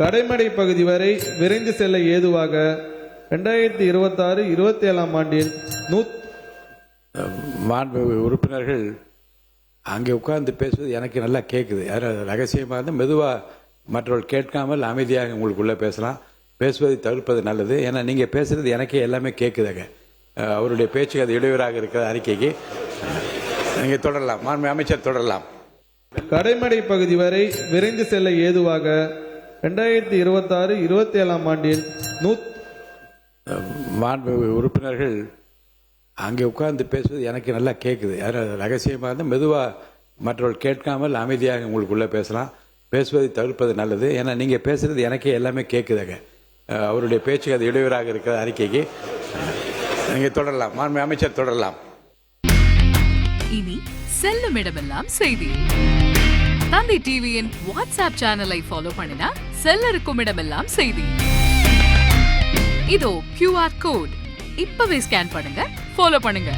கடைமடை பகுதி வரை விரைந்து செல்ல ஏதுவாக 2026-27 ஆண்டில் மாண்பு உறுப்பினர்கள் அங்கே உட்கார்ந்து பேசுவது எனக்கு நல்லா கேட்குது. யாரும் ரகசியமாக இருந்தால் மெதுவாக மற்றவர்கள் கேட்காமல் அமைதியாக உங்களுக்குள்ளே பேசுவதை தவிர்ப்பது நல்லது. ஏன்னா நீங்கள் பேசுகிறது எனக்கே எல்லாமே கேட்குதுங்க. அவருடைய பேச்சுக்கு அது இடையூறாக இருக்கிற அறிக்கைக்கு நீங்கள் தொடரலாம். மாண்பு அமைச்சர் தொடரலாம். கடைமடை பகுதி வரை விரைந்து செல்ல ஏதுவாக 2026-27 ஆண்டில் மாண்பு உறுப்பினர்கள் அங்கே உட்கார்ந்து பேசுவது எனக்கு நல்லா கேட்குது. யாரும் ரகசியமாக இருந்தால் மெதுவாக மற்றவர்கள் கேட்காமல் அமைதியாக உங்களுக்குள்ளே பேசுவதை தவிர்ப்பது நல்லது. ஏன்னா நீங்கள் பேசுகிறது எனக்கே எல்லாமே கேட்குதுங்க. அவருடைய பேச்சுக்கு அது இடையூறாக இருக்கிற அறிக்கைக்கு நீங்கள் தொடரலாம். மாண்பு அமைச்சர் தொடரலாம். இனி செல்லும் இடமெல்லாம் செய்தி. தந்தை டிவியின் வாட்ஸ்அப் சேனலை ஃபாலோ பண்ணினா செல்லருக்கும் இடமெல்லாம் செய்தி. இதோ QR கோட் இப்பவே ஸ்கேன் பண்ணுங்க, ஃபாலோ பண்ணுங்க.